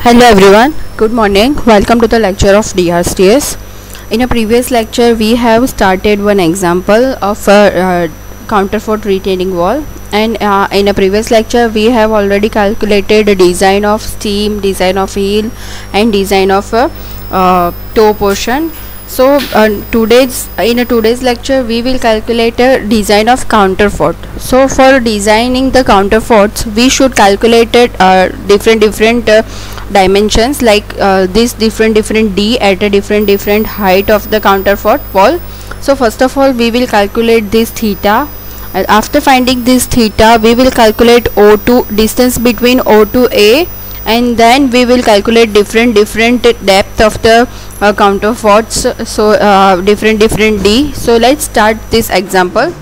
Hello everyone, good morning. Welcome to the lecture of DRSTS. In a previous lecture, we have started one example of a counterfort retaining wall, and in a previous lecture, we have already calculated the design of stem, design of heel, and design of a toe portion. So in today's lecture, we will calculate a design of counterfort. So for designing the counterforts, we should calculate different dimensions, like this different d at a different height of the counterfort wall. So first of all, we will calculate this theta. After finding this theta, we will calculate O2, distance between O to A, and then we will calculate different depth of the counterforts. So different d. So let's start this example.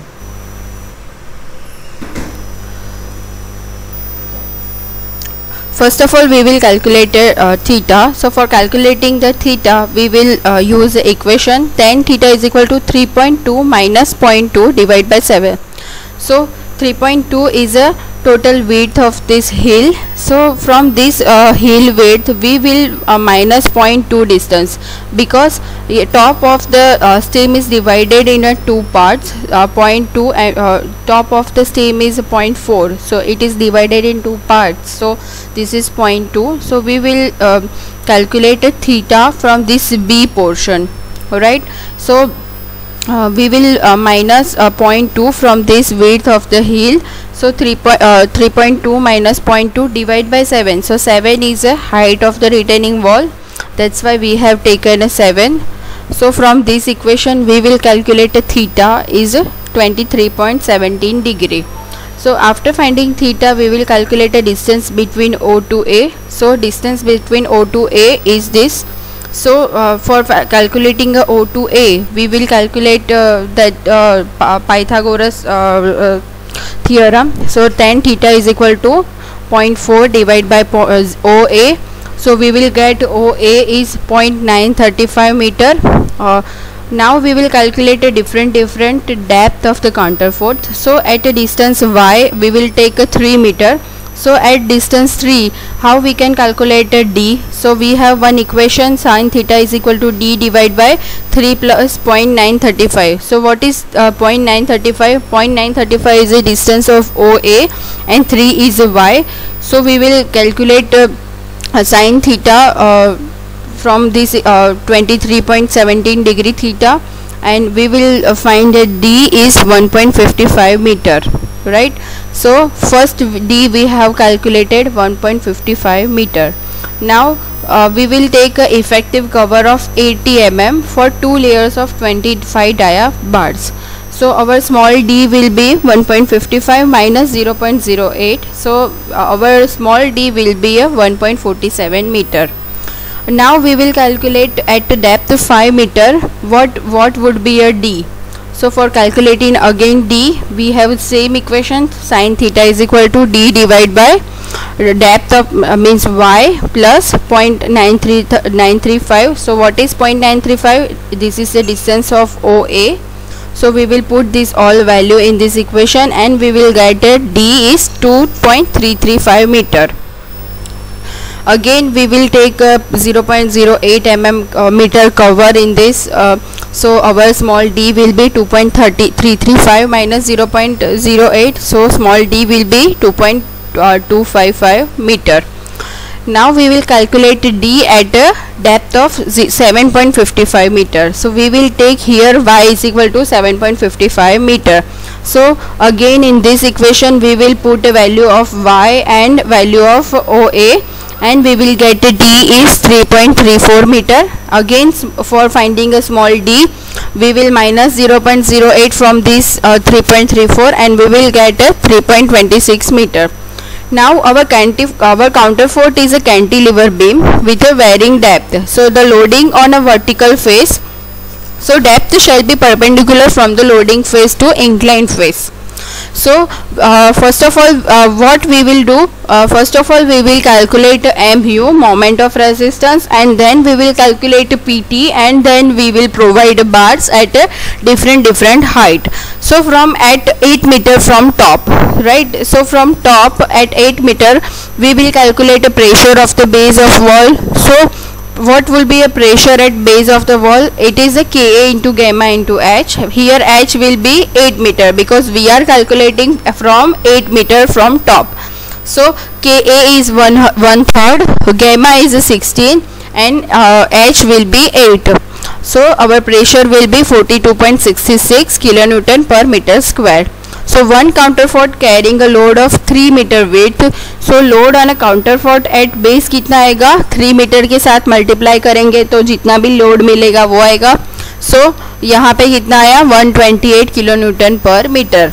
First of all, we will calculate theta. So for calculating the theta, we will use the equation tan theta is equal to 3.2 minus 0.2 divided by 7. So 3.2 is a total width of this heel. So from this heel width, we will minus 0.2 distance, because the top of the stem is divided in two parts. 0.2 and top of the stem is 0.4, so it is divided in two parts. So this is 0.2. So we will calculate a theta from this B portion. Alright, so we will minus 0.2 from this width of the heel. So 3.2 minus 0.2 divided by 7. So 7 is the height of the retaining wall. That's why we have taken a 7. So from this equation, we will calculate a theta is 23.17 degree. So after finding theta, we will calculate a distance between O to A. So distance between O to A is this. So for calculating O to A, we will calculate that Pythagoras theorem. So tan theta is equal to 0.4 divided by OA. So we will get OA is 0.935 meter. Now we will calculate a different depth of the counterfort. So at a distance y, we will take a 3 meter. So at distance 3, how we can calculate a d? So we have one equation, sin theta is equal to d divided by 3 plus 0.935. So what is 0.935? 0.935 is the distance of OA and 3 is y. So we will calculate sin theta from this 23.17 degree theta, and we will find that d is 1.55 meter. Right, so first d we have calculated 1.55 meter. Now we will take a effective cover of 80 mm for 2 layers of 25 dia bars. So our small d will be 1.55 minus 0.08. So our small d will be a 1.47 meter. Now we will calculate at the depth of 5 meter what would be a d. So for calculating again d, we have same equation, sin theta is equal to d divided by depth of means y plus 0.935. So what is 0.935? This is the distance of OA. So we will put this all value in this equation, and we will get that d is 2.335 meter. Again we will take a 0.08 mm meter cover in this. So our small d will be 2.335 minus 0.08. So small d will be 2.255 meter. Now we will calculate d at a depth of 7.55 meter. So we will take here y is equal to 7.55 meter. So again in this equation, we will put a value of y and value of OA, and we will get d is 3.34 meter. Again for finding a small d, we will minus 0.08 from this 3.34, and we will get a 3.26 meter. Now our counterfort is a cantilever beam with a varying depth. So the loading on a vertical face, so depth shall be perpendicular from the loading face to inclined face. So first of all, what we will do, first of all we will calculate mu, moment of resistance, and then we will calculate PT, and then we will provide bars at different height. So from at 8 meter from top, right? So from top at 8 meter we will calculate a pressure of the base of wall. So what will be a pressure at base of the wall? It is a Ka into gamma into H. Here H will be 8 meter because we are calculating from 8 meter from top. So Ka is one third, gamma is 16, and H will be 8. So our pressure will be 42.66 kilonewton per meter square. So one counterfort carrying a load of 3 meter width. So load on a counterfort at base कितना आएगा? 3 metre के साथ multiply करेंगे तो जितना भी load मिलेगा वो आएगा. सो यहाँ पे कितना आया? 128 kilonewton per meter.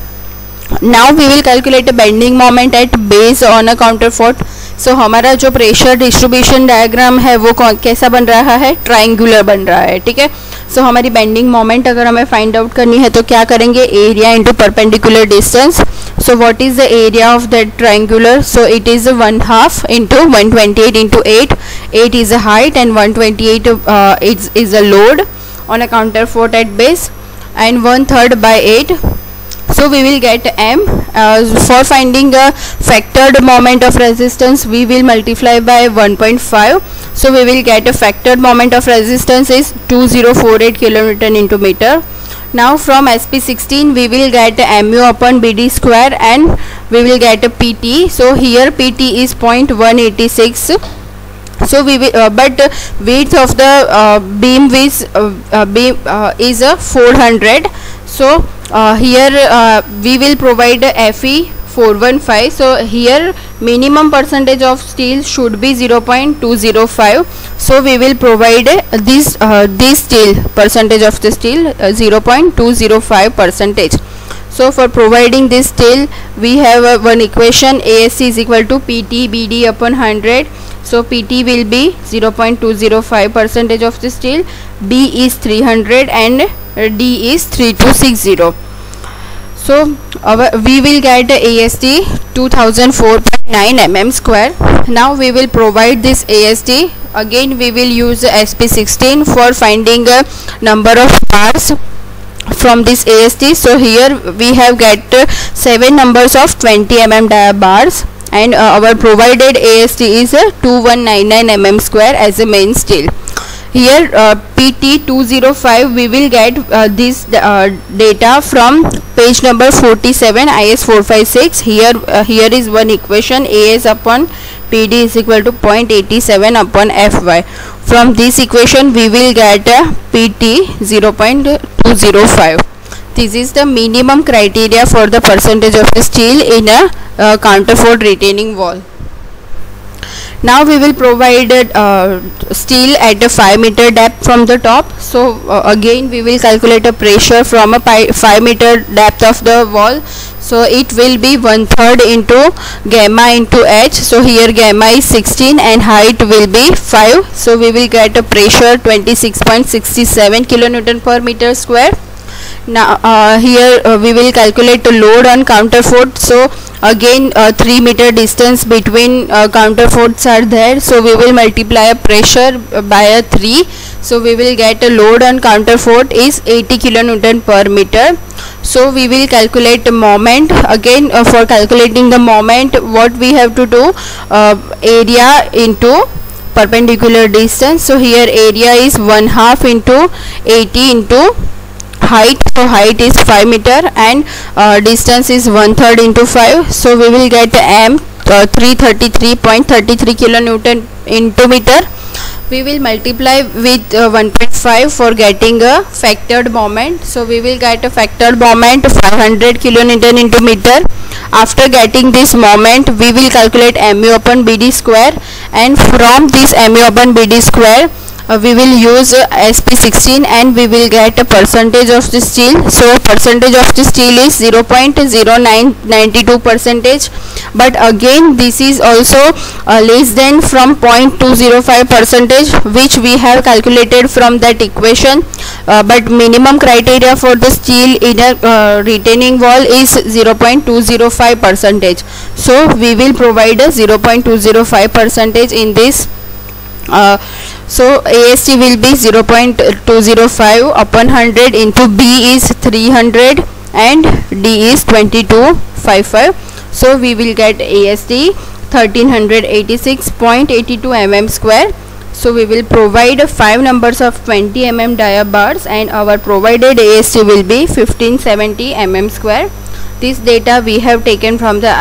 Now we will calculate a bending moment at base on a counterfort. So हमारा जो प्रेशर डिस्ट्रीब्यूशन डायग्राम है वो कैसा बन रहा है? ट्रायंगुलर बन रहा है, ठीक है. सो हमारी बेंडिंग मोमेंट अगर हमें फाइंड आउट करनी है तो क्या करेंगे? Area into perpendicular distance. So what is the area of that triangular? So it is 1/2 into 128 into 8. 8 is a height and 128 is a load on a counterfort at base, and 1/3 by 8. So we will get M. For finding a factored moment of resistance, we will multiply by 1.5. So we will get a factored moment of resistance is 2048 kilonewton into meter. Now from SP16 we will get mu upon BD square, and we will get a PT. So here PT is 0.186. So we will, but width of the beam is 400. So here we will the Fe 415. So here minimum percentage of steel should be 0.205. So we will provide this steel percentage of the steel 0.205 percentage. So for providing this steel we have one equation. ASC is equal to PT BD upon 100. So PT will be 0.205 percentage of the steel, B is 300, and D is 3260. So we will get AST 2004.9 mm square. Now we will provide this AST. Again we will use SP16 for finding a number of bars from this AST. So here we have get 7 numbers of 20 mm dia bars, and our provided AST is 2199 mm square as a main steel. Here PT 205 we will get this data from page number 47 IS 456. Here is one equation. AS upon PD is equal to 0.87 upon Fy. From this equation we will get PT 0.205. This is the minimum criteria for the percentage of the steel in a counterfort retaining wall. Now we will provide steel at a 5 meter depth from the top. So again we will calculate a pressure from a 5 meter depth of the wall. So it will be 1/3 into gamma into H. So here gamma is 16 and height will be 5. So we will get a pressure 26.67 kilonewton per meter square. Now here we will calculate the load on counterfort. So again 3 meter distance between counterforts are there. So we will multiply a pressure by a 3. So we will get a load on counterfort is 80 kilonewton per meter. So we will calculate the moment. Again for calculating the moment, what we have to do, area into perpendicular distance. So here area is 1/2 into 80 into height. So height is 5 meter and distance is 1/3 into 5. So we will get M 333.33 kilonewton into meter. We will multiply with 1.5 for getting a factored moment. So we will get a factored moment 500 kilonewton into meter. After getting this moment, we will calculate mu upon BD square, and from this mu upon BD square we will use SP16 and we will get a percentage of the steel. So percentage of the steel is 0.0992 percentage, but again this is also less than from 0.205 percentage, which we have calculated from that equation, but minimum criteria for the steel inner retaining wall is 0.205 percentage. So we will provide a 0.205 percentage in this. So AST will be 0.205 upon 100 into B is 300 and D is 2255. So we will get AST 1386.82 mm square. So we will provide 5 numbers of 20 mm dia bars and our provided AST will be 1570 mm square. This data we have taken from the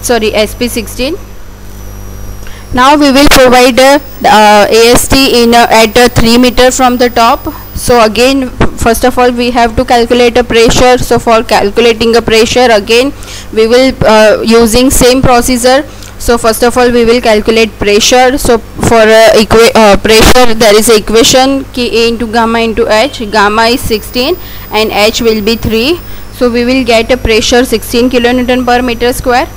SP16. Now we will provide AST in at 3 meter from the top. So again, first of all we have to calculate a pressure. So for calculating a pressure, again we will using same procedure. So first of all we will calculate pressure. So for pressure there is a equation, K A into gamma into H. Gamma is 16 and H will be 3. So we will get a pressure 16 kilonewton per meter square.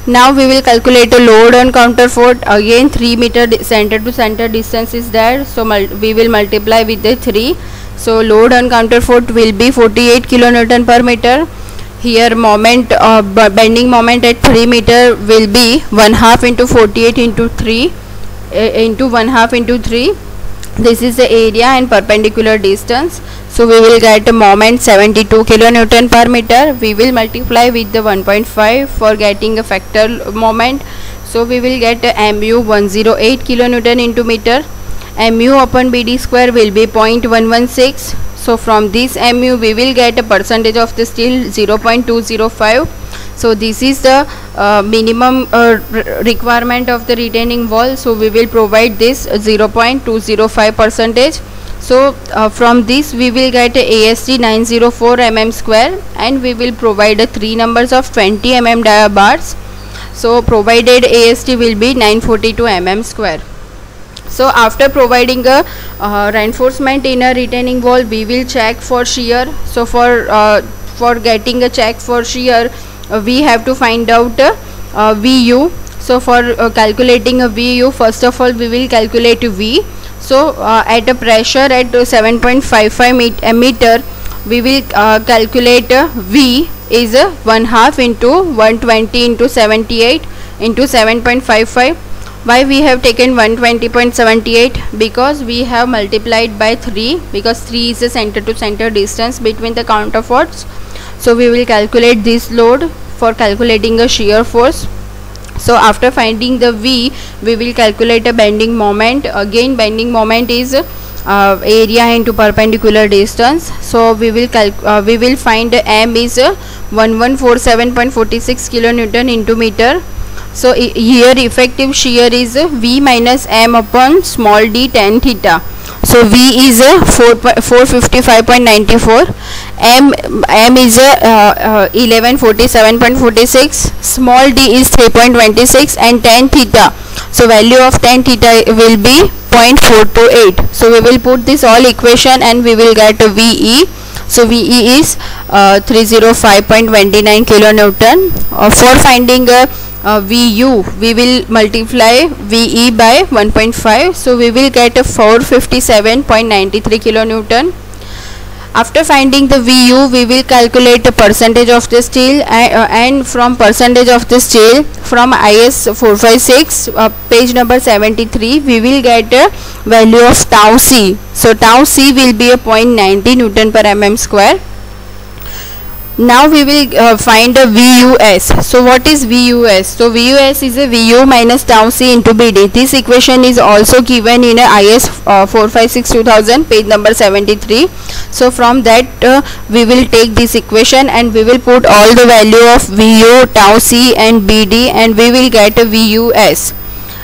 Now we will calculate a load on counterfort. Again 3 meter center to center distance is there, so we will multiply with the 3. So load on counterfort will be 48 kilonewton per meter. Here moment bending moment at 3 meter will be 1/2 into 48 into 3 into 1/2 into 3. This is the area and perpendicular distance. So we will get a moment 72 kilonewton per meter. We will multiply with the 1.5 for getting a factor moment. So we will get a mu 108 kilonewton into meter. Mu upon BD square will be 0.116. So from this mu we will get a percentage of the steel 0.205. So this is the minimum requirement of the retaining wall. So we will provide this 0.205 percentage. So from this we will get a AST 904 mm square and we will provide 3 numbers of 20 mm dia bars. So provided AST will be 942 mm square. So after providing a reinforcement in a retaining wall, we will check for shear. So for getting a check for shear, we have to find out VU. So for calculating a VU, first of all we will calculate V. So at a pressure at 7.55 meter, we will calculate V is 1/2 into 120 into 78 into 7.55. Why we have taken 120.78? Because we have multiplied by 3, because 3 is the center to center distance between the counterforts. So we will calculate this load for calculating a shear force. So after finding the V, we will calculate a bending moment. Again bending moment is area into perpendicular distance. So we will find M is 1147.46 kilonewton into meter. So here effective shear is V minus M upon small d tan theta. So V is 455.94, M is 1147.46, small d is 3.26 and tan theta. So value of tan theta will be 0.428. So we will put this all equation and we will get a VE. So VE is 305.29 kilonewton. For finding VU, we will multiply VE by 1.5. So we will get a 457.93 kilonewton. After finding the VU, we will calculate the percentage of the steel, and from percentage of the steel from IS 456 page number 73, we will get a value of tau C. So tau C will be a 0.90 Newton per mm square. Now we will find a VUS. So what is VUS? So VUS is a VU minus tau C into BD. This equation is also given in a IS 456-2000 page number 73. So from that we will take this equation and we will put all the value of VU, tau C and BD and we will get a VUS.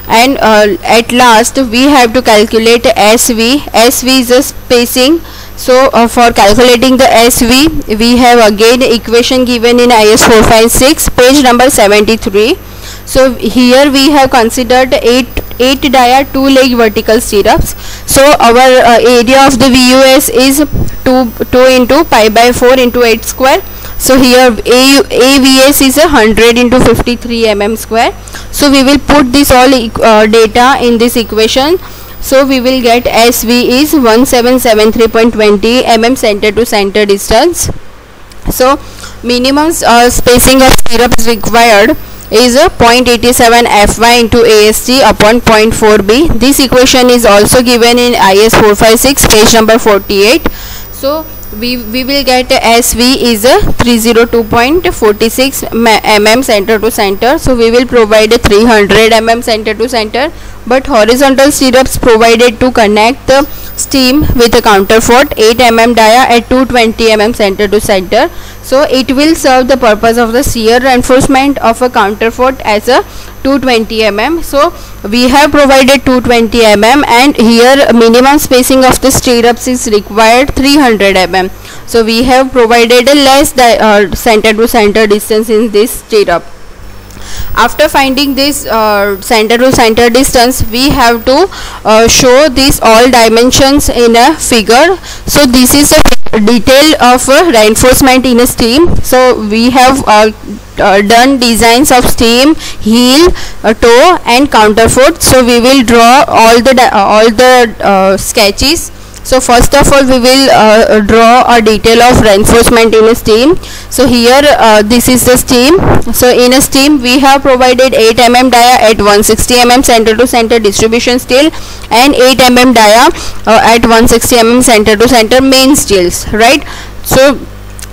And at last we have to calculate SV. SV is a spacing. So for calculating the SV, we have again equation given in IS 456 page number 73. So here we have considered 8 8 dia 2 leg vertical stirrups. So our area of the VUS is 2 into pi by 4 into 8 square. So here AVS is 100 into 53 mm square. So we will put this all data in this equation. So we will get SV is 1773.20 mm center to center distance. So minimum spacing of stirrups required is 0.87 Fy into AST upon 0.4B. This equation is also given in IS 456 page number 48. So we will get SV is 302.46 mm center to center. So we will provide 300 mm center to center, but horizontal stirrups provided to connect the steam with a counterfort 8 mm dia at 220 mm center to center. So it will serve the purpose of the shear reinforcement of a counterfort as a 220 mm. So we have provided 220 mm, and here minimum spacing of the stirrups is required 300 mm. So we have provided a less center to center distance in this stirrup. After finding this center to center distance, we have to show these all dimensions in a figure. So this is a detail of reinforcement in a steam. So we have done designs of steam, heel, toe and counterfort. So we will draw all the sketches. So first of all we will draw a detail of reinforcement in a steam. So here this is the steam. So in a steam we have provided 8 mm dia at 160 mm center to center distribution steel and 8 mm dia at 160 mm center to center main steels, right? So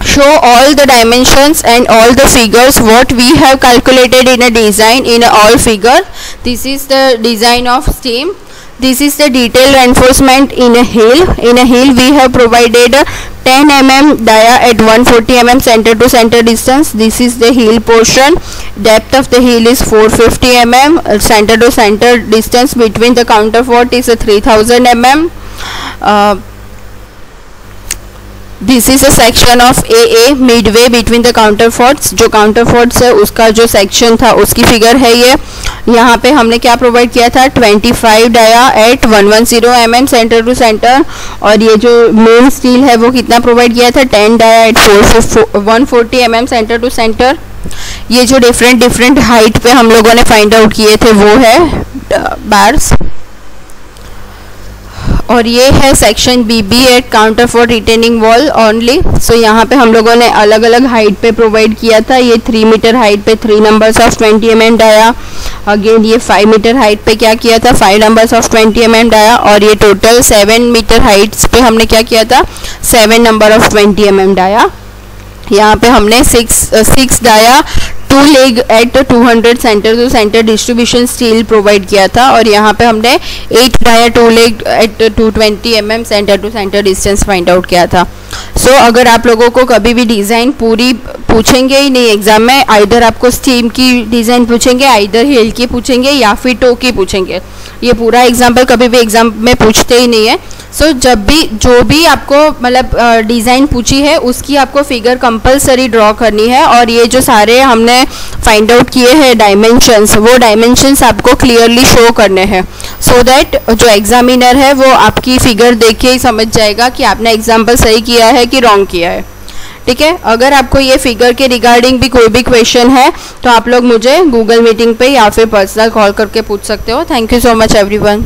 show all the dimensions and all the figures what we have calculated in a design in a all figure. This is the design of steam. This is the detail reinforcement in a heel. In a heel we have provided 10 mm dia at 140 mm center to center distance. This is the heel portion. Depth of the heel is 450 mm. Center to center distance between the counterfort is 3000 mm. This is a section of AA midway between the counterforts. जो counterforts है उसका जो section था उसकी figure है ये. यहाँ पे हमने क्या provide किया था 25 dia at 110 mm center to center, और ये जो main steel है वो कितना provide किया था 10 dia at 140 mm center to center. ये जो different height पे हम लोगों ने find out किए थे वो है bars, और ये है section BB at counterfort retaining wall only. So यहाँ पे हम लोगों ने अलग अलग हाइट पे प्रोवाइड किया था. ये 3 मीटर हाइट पे 3 numbers of 20 mm dia. Again ये 5 मीटर हाइट पे क्या किया था 5 नंबर्स ऑफ 20 mm डाया, और ये टोटल 7 मीटर हाइट्स पे हमने क्या किया था 7 नंबर ऑफ 20 mm डाया. यहाँ पे हमने 6 dia 2 leg at 200 centre to centre distribution steel provide किया था, और यहाँ पे हमने 8 dia 2 leg at 220 mm centre to centre distance find out किया था. सो अगर आप लोगों को कभी भी डिज़ाइन पूरी पूछेंगे ही नहीं एग्जाम में, आइदर आपको स्टीम की डिज़ाइन पूछेंगे, आइदर हिल की पूछेंगे या फिर टो की पूछेंगे. ये पूरा एग्जाम्पल कभी भी एग्जाम में पूछते ही नहीं है. सो जब भी जो भी आपको मतलब डिज़ाइन पूछी है उसकी आपको फिगर कंपलसरी ड्रॉ करनी है, और ये जो सारे हमने फाइंड आउट किए हैं डायमेंशंस, वो डायमेंशंस आपको क्लियरली शो करने हैं, सो दैट जो एग्जामिनर है वो आपकी फिगर देख के ही समझ जाएगा कि आपने एग्जाम्पल सही किया है कि रॉन्ग किया है. ठीक है. अगर आपको ये फिगर के रिगार्डिंग भी कोई भी क्वेश्चन है तो आप लोग मुझे गूगल मीटिंग पे या फिर पर्सनल कॉल करके पूछ सकते हो. Thank you so much everyone.